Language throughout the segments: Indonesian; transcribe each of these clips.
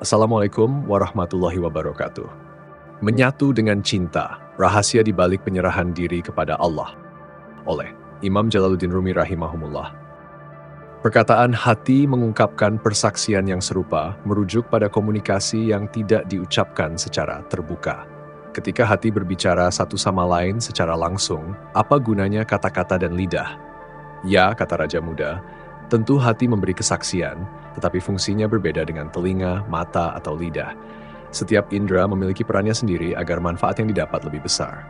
Assalamualaikum warahmatullahi wabarakatuh. Menyatu dengan cinta, rahasia di balik penyerahan diri kepada Allah. Oleh Imam Jalaluddin Rumi rahimahumullah. Perkataan hati mengungkapkan persaksian yang serupa merujuk pada komunikasi yang tidak diucapkan secara terbuka. Ketika hati berbicara satu sama lain secara langsung, apa gunanya kata-kata dan lidah? Ya, kata Raja Muda, tentu hati memberi kesaksian, tetapi fungsinya berbeda dengan telinga, mata, atau lidah. Setiap indera memiliki perannya sendiri agar manfaat yang didapat lebih besar.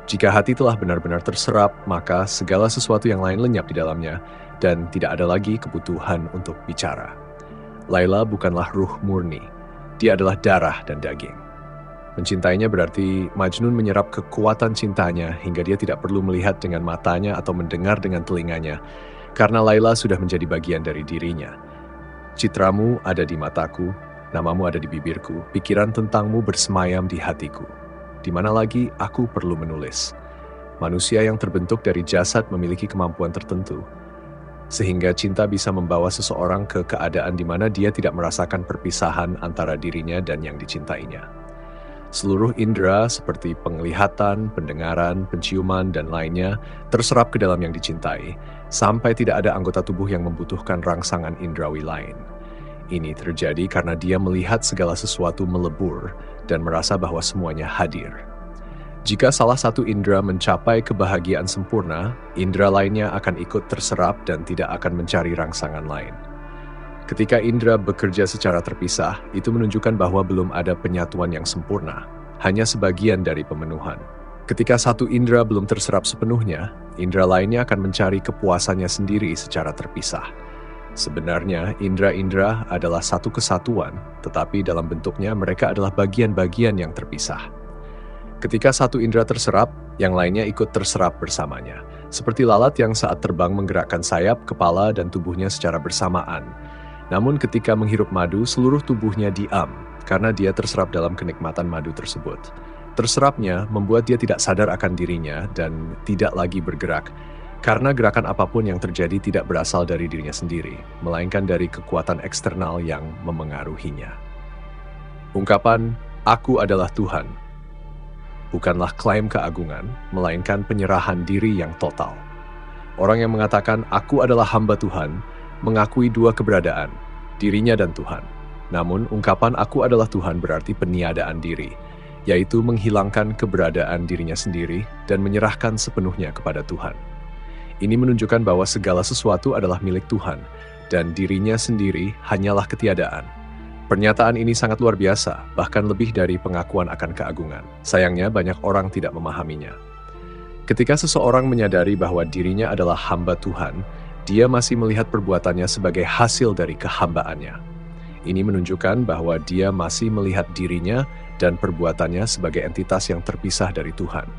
Jika hati telah benar-benar terserap, maka segala sesuatu yang lain lenyap di dalamnya, dan tidak ada lagi kebutuhan untuk bicara. Laila bukanlah ruh murni, dia adalah darah dan daging. Mencintainya berarti Majnun menyerap kekuatan cintanya hingga dia tidak perlu melihat dengan matanya atau mendengar dengan telinganya, karena Laila sudah menjadi bagian dari dirinya. Citramu ada di mataku, namamu ada di bibirku, pikiran tentangmu bersemayam di hatiku. Di mana lagi aku perlu menulis? Manusia yang terbentuk dari jasad memiliki kemampuan tertentu, sehingga cinta bisa membawa seseorang ke keadaan di mana dia tidak merasakan perpisahan antara dirinya dan yang dicintainya. Seluruh indera seperti penglihatan, pendengaran, penciuman, dan lainnya terserap ke dalam yang dicintai, sampai tidak ada anggota tubuh yang membutuhkan rangsangan indrawi lain. Ini terjadi karena dia melihat segala sesuatu melebur dan merasa bahwa semuanya hadir. Jika salah satu indera mencapai kebahagiaan sempurna, indera lainnya akan ikut terserap dan tidak akan mencari rangsangan lain. Ketika indera bekerja secara terpisah, itu menunjukkan bahwa belum ada penyatuan yang sempurna, hanya sebagian dari pemenuhan. Ketika satu indera belum terserap sepenuhnya, indera lainnya akan mencari kepuasannya sendiri secara terpisah. Sebenarnya, indera-indera adalah satu kesatuan, tetapi dalam bentuknya mereka adalah bagian-bagian yang terpisah. Ketika satu indera terserap, yang lainnya ikut terserap bersamanya. Seperti lalat yang saat terbang menggerakkan sayap, kepala, dan tubuhnya secara bersamaan. Namun ketika menghirup madu, seluruh tubuhnya diam, karena dia terserap dalam kenikmatan madu tersebut. Terserapnya membuat dia tidak sadar akan dirinya dan tidak lagi bergerak, karena gerakan apapun yang terjadi tidak berasal dari dirinya sendiri, melainkan dari kekuatan eksternal yang memengaruhinya. Ungkapan, "Aku adalah Tuhan," bukanlah klaim keagungan, melainkan penyerahan diri yang total. Orang yang mengatakan, "Aku adalah hamba Tuhan," mengakui dua keberadaan, dirinya dan Tuhan. Namun, ungkapan "aku adalah Tuhan" berarti peniadaan diri, yaitu menghilangkan keberadaan dirinya sendiri dan menyerahkan sepenuhnya kepada Tuhan. Ini menunjukkan bahwa segala sesuatu adalah milik Tuhan, dan dirinya sendiri hanyalah ketiadaan. Pernyataan ini sangat luar biasa, bahkan lebih dari pengakuan akan keagungan. Sayangnya, banyak orang tidak memahaminya. Ketika seseorang menyadari bahwa dirinya adalah hamba Tuhan, dia masih melihat perbuatannya sebagai hasil dari kehambaannya. Ini menunjukkan bahwa dia masih melihat dirinya dan perbuatannya sebagai entitas yang terpisah dari Tuhan.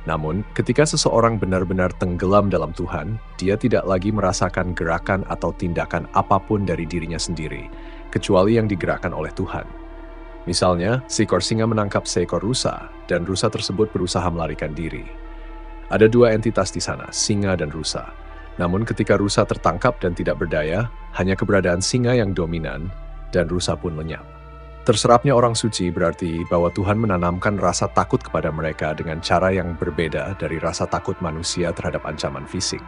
Namun, ketika seseorang benar-benar tenggelam dalam Tuhan, dia tidak lagi merasakan gerakan atau tindakan apapun dari dirinya sendiri, kecuali yang digerakkan oleh Tuhan. Misalnya, seekor singa menangkap seekor rusa, dan rusa tersebut berusaha melarikan diri. Ada dua entitas di sana, singa dan rusa. Namun ketika rusa tertangkap dan tidak berdaya, hanya keberadaan singa yang dominan, dan rusa pun lenyap. Terserapnya orang suci berarti bahwa Tuhan menanamkan rasa takut kepada mereka dengan cara yang berbeda dari rasa takut manusia terhadap ancaman fisik.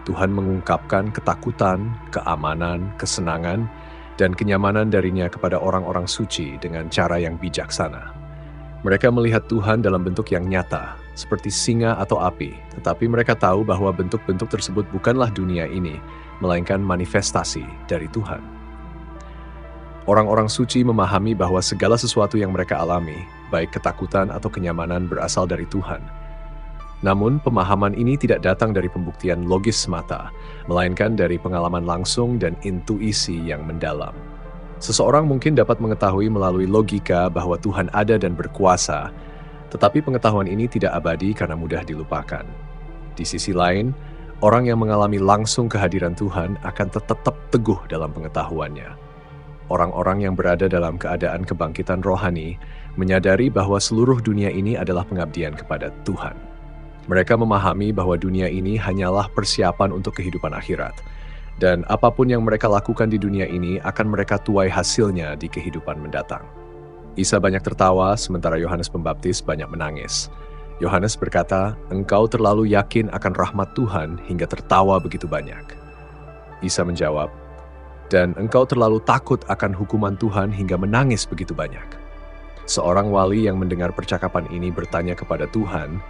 Tuhan mengungkapkan ketakutan, keamanan, kesenangan, dan kenyamanan darinya kepada orang-orang suci dengan cara yang bijaksana. Mereka melihat Tuhan dalam bentuk yang nyata, seperti singa atau api, tetapi mereka tahu bahwa bentuk-bentuk tersebut bukanlah dunia ini, melainkan manifestasi dari Tuhan. Orang-orang suci memahami bahwa segala sesuatu yang mereka alami, baik ketakutan atau kenyamanan, berasal dari Tuhan. Namun, pemahaman ini tidak datang dari pembuktian logis semata, melainkan dari pengalaman langsung dan intuisi yang mendalam. Seseorang mungkin dapat mengetahui melalui logika bahwa Tuhan ada dan berkuasa, tetapi pengetahuan ini tidak abadi karena mudah dilupakan. Di sisi lain, orang yang mengalami langsung kehadiran Tuhan akan tetap teguh dalam pengetahuannya. Orang-orang yang berada dalam keadaan kebangkitan rohani menyadari bahwa seluruh dunia ini adalah pengabdian kepada Tuhan. Mereka memahami bahwa dunia ini hanyalah persiapan untuk kehidupan akhirat, Dan apapun yang mereka lakukan di dunia ini akan mereka tuai hasilnya di kehidupan mendatang. Isa banyak tertawa, sementara Yohanes Pembaptis banyak menangis. Yohanes berkata, "Engkau terlalu yakin akan rahmat Tuhan hingga tertawa begitu banyak." Isa menjawab, "Dan engkau terlalu takut akan hukuman Tuhan hingga menangis begitu banyak." Seorang wali yang mendengar percakapan ini bertanya kepada Tuhan,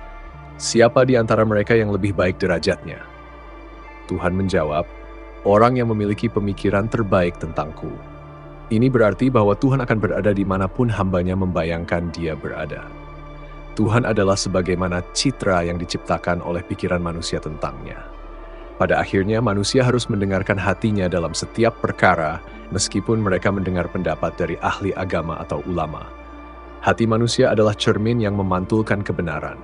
"Siapa di antara mereka yang lebih baik derajatnya?" Tuhan menjawab, "Orang yang memiliki pemikiran terbaik tentangku." Ini berarti bahwa Tuhan akan berada di manapun hambanya membayangkan dia berada. Tuhan adalah sebagaimana citra yang diciptakan oleh pikiran manusia tentangnya. Pada akhirnya manusia harus mendengarkan hatinya dalam setiap perkara, meskipun mereka mendengar pendapat dari ahli agama atau ulama. Hati manusia adalah cermin yang memantulkan kebenaran.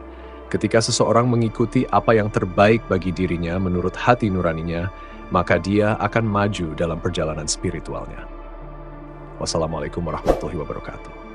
Ketika seseorang mengikuti apa yang terbaik bagi dirinya menurut hati nuraninya, maka dia akan maju dalam perjalanan spiritualnya. Wassalamualaikum warahmatullahi wabarakatuh.